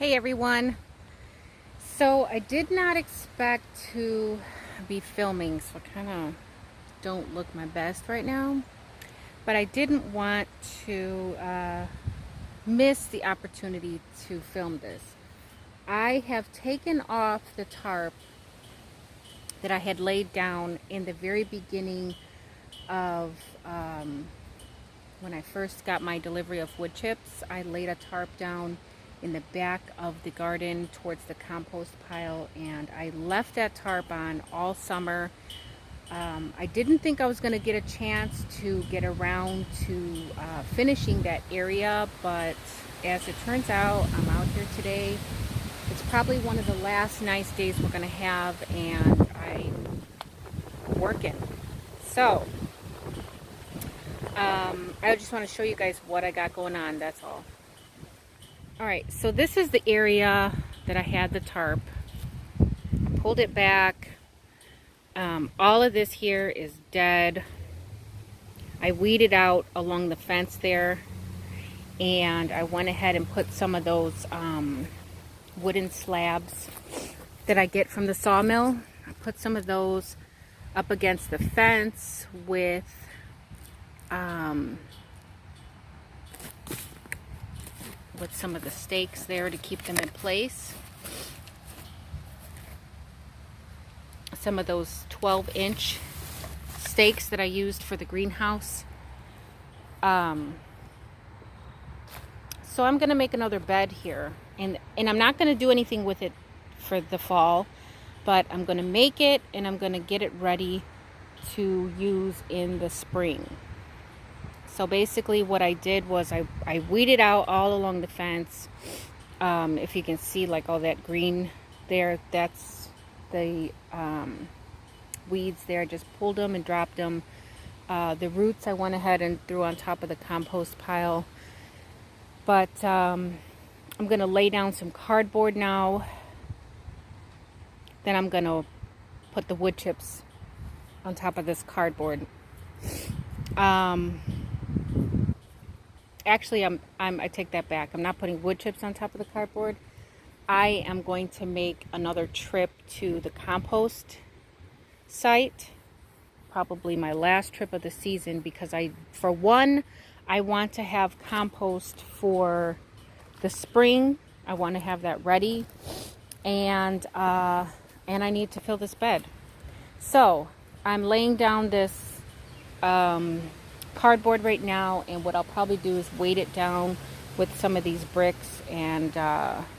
Hey everyone. So I did not expect to be filming, so I kind of don't look my best right now. But I didn't want to miss the opportunity to film this. I have taken off the tarp that I had laid down in the very beginning of when I first got my delivery of wood chips. I laid a tarp down in the back of the garden towards the compost pile, and I left that tarp on all summer. I didn't think I was going to get a chance to get around to finishing that area, but as it turns out, I'm out here today. It's probably one of the last nice days we're going to have, and I'm working. So I just want to show you guys what I got going on, that's all. Alright, so this is the area that I had the tarp. I pulled it back. All of this here is dead. I weeded out along the fence there, and I went ahead and put some of those wooden slabs that I get from the sawmill. I put some of those up against the fence with some of the stakes there to keep them in place. Some of those 12-inch stakes that I used for the greenhouse. So I'm going to make another bed here, and I'm not going to do anything with it for the fall, but I'm going to make it and I'm going to get it ready to use in the spring. So basically what I did was I weeded out all along the fence. If you can see like all that green there, that's the weeds there. I just pulled them and dropped them. The roots I went ahead and threw on top of the compost pile. But I'm going to lay down some cardboard now. Then I'm going to put the wood chips on top of this cardboard. Actually, I take that back. I'm not putting wood chips on top of the cardboard. I am going to make another trip to the compost site. Probably my last trip of the season, because for one, I want to have compost for the spring. I want to have that ready. And I need to fill this bed. So I'm laying down this cardboard right now, and what I'll probably do is weight it down with some of these bricks and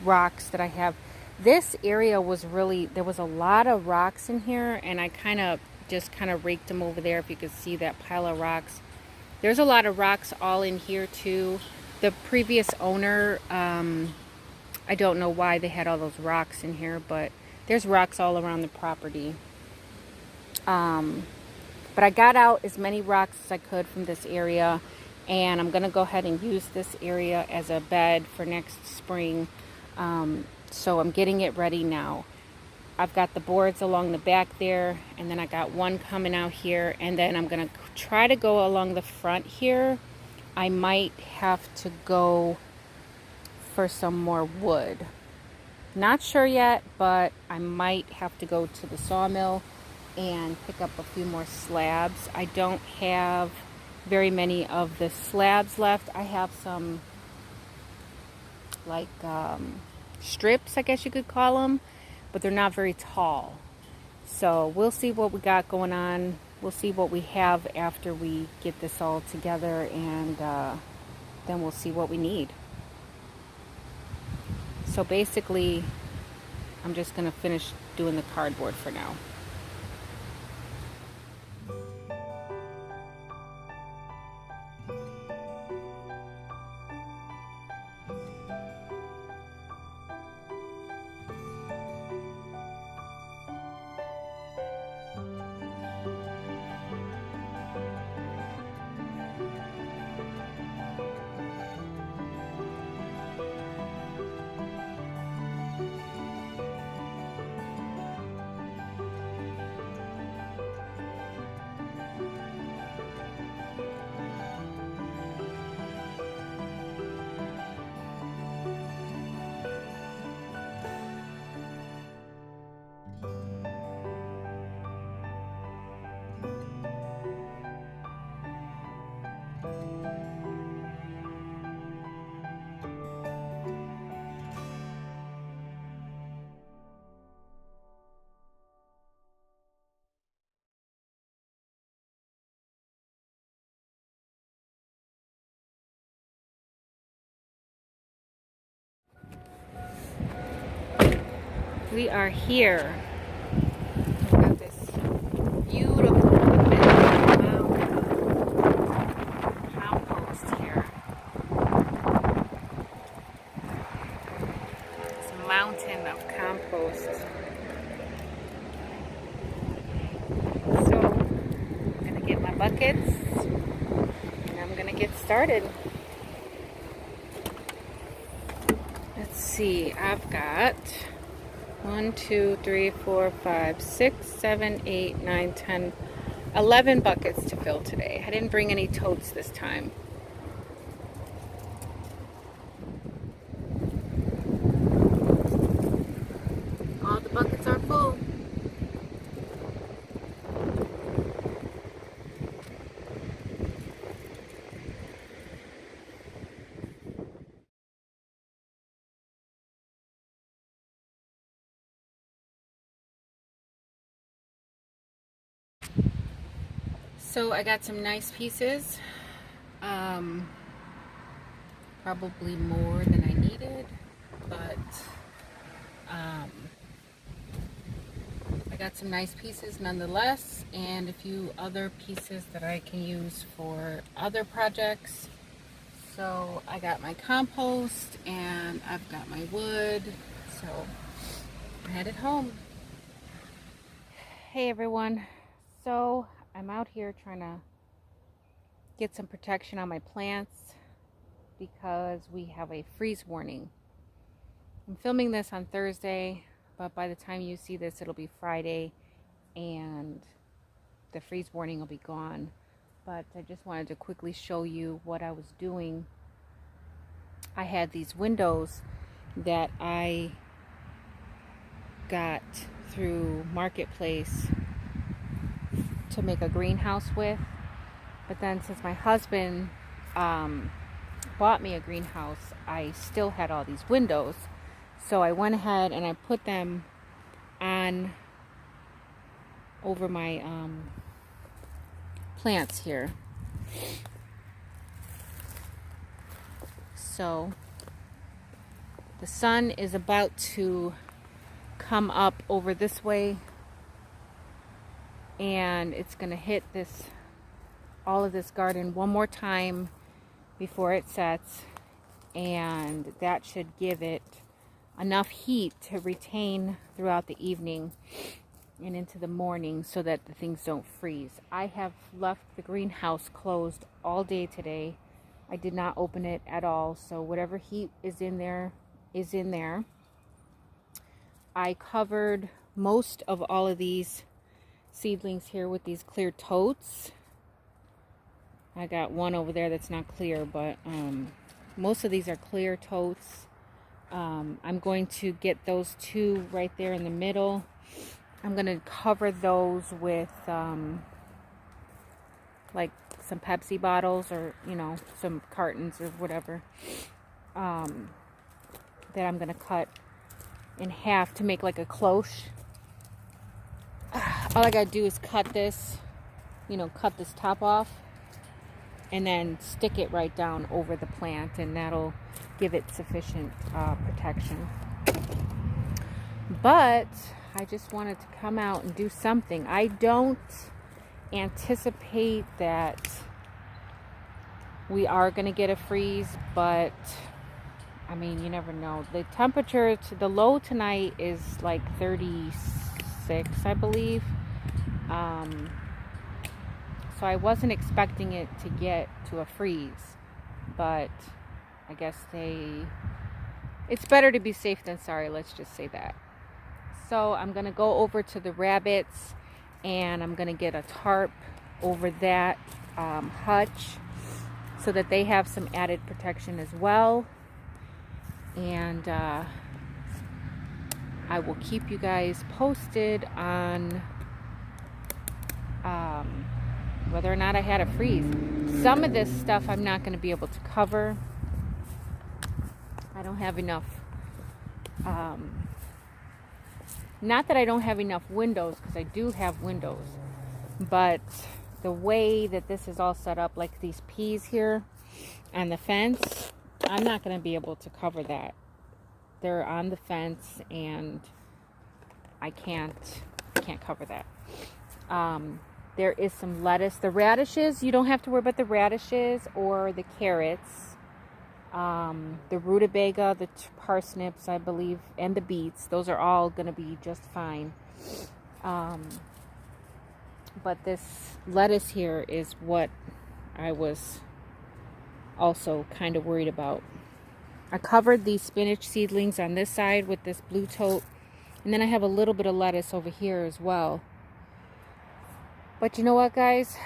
rocks that I have. This area was there was a lot of rocks in here, and I just raked them over there. If you could see that pile of rocks, there's a lot of rocks all in here too. The previous owner, I don't know why they had all those rocks in here, but there's rocks all around the property. But I got out as many rocks as I could from this area, and I'm going to go ahead and use this area as a bed for next spring. So I'm getting it ready now. I've got the boards along the back there, and then I got one coming out here, and then I'm going to try to go along the front here. I might have to go for some more wood. Not sure yet, but I might have to go to the sawmill and pick up a few more slabs. I don't have very many of the slabs left. I have some like strips, I guess you could call them, but they're not very tall. So we'll see what we got going on. We'll see what we have after we get this all together, and then we'll see what we need. So basically, I'm just going to finish doing the cardboard for now. we are here. We've got this beautiful amount of compost here. This mountain of compost. So I'm gonna get my buckets and I'm gonna get started. Let's see, I've got 1, 2, 3, 4, 5, 6, 7, 8, 9, 10, 11 buckets to fill today. I didn't bring any totes this time. All the buckets are full. So I got some nice pieces, probably more than I needed, but I got some nice pieces nonetheless, and a few other pieces that I can use for other projects. So I got my compost and I've got my wood, so I'm headed home. Hey everyone, so I'm out here trying to get some protection on my plants because we have a freeze warning. I'm filming this on Thursday, but by the time you see this it'll be Friday and the freeze warning will be gone. But I just wanted to quickly show you what I was doing. I had these windows that I got through Marketplace to make a greenhouse with, but then since my husband bought me a greenhouse, I still had all these windows, so I went ahead and I put them on over my plants here. So the sun is about to come up over this way and it's gonna hit this, all of this garden one more time before it sets, and that should give it enough heat to retain throughout the evening and into the morning so that the things don't freeze. I have left the greenhouse closed all day today. I did not open it at all, so whatever heat is in there is in there. I covered most of all of these seedlings here with these clear totes. I got one over there that's not clear, but most of these are clear totes. I'm going to get those two right there in the middle. I'm going to cover those with like some Pepsi bottles, or some cartons or whatever, that I'm going to cut in half to make like a cloche. All I got to do is cut this, cut this top off and then stick it right down over the plant, and that'll give it sufficient protection. But I just wanted to come out and do something. I don't anticipate that we are going to get a freeze, but I mean, you never know. The temperature, the low tonight is like 36, I believe. So I wasn't expecting it to get to a freeze, but I guess it's better to be safe than sorry, let's just say that. So I'm going to go over to the rabbits and I'm going to get a tarp over that hutch so that they have some added protection as well. And I will keep you guys posted on whether or not I had a freeze. Some of this stuff I'm not going to be able to cover. I don't have enough. Not that I don't have enough windows, because I do have windows, but the way that this is all set up, like these peas here on the fence, I'm not going to be able to cover that. They're on the fence, and I can't cover that. There is some lettuce. The radishes, you don't have to worry about the radishes or the carrots. The rutabaga, the parsnips, I believe, and the beets. Those are all going to be just fine. But this lettuce here is what I was also kind of worried about. I covered these spinach seedlings on this side with this blue tote. And then I have a little bit of lettuce over here as well. But you know what, guys?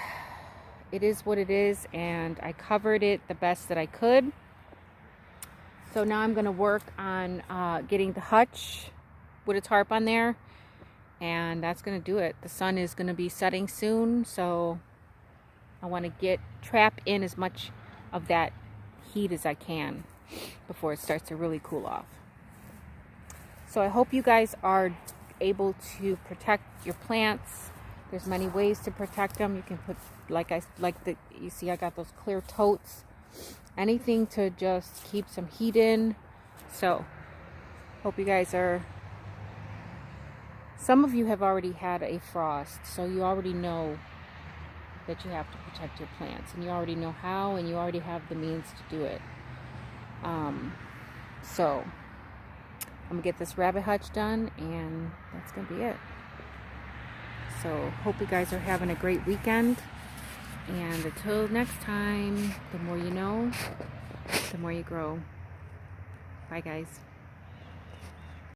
It is what it is. And I covered it the best that I could. So now I'm going to work on getting the hutch with a tarp on there. And that's going to do it. The sun is going to be setting soon. So I want to trap in as much of that heat as I can before it starts to really cool off. So I hope you guys are able to protect your plants. There's many ways to protect them. You can put, you see I got those clear totes. Anything to just keep some heat in. So hope you guys are, some of you have already had a frost, so you already know that you have to protect your plants, and you already know how, and you already have the means to do it. So I'm gonna get this rabbit hutch done, and that's gonna be it. So hope you guys are having a great weekend, and until next time, the more you know, the more you grow. Bye guys.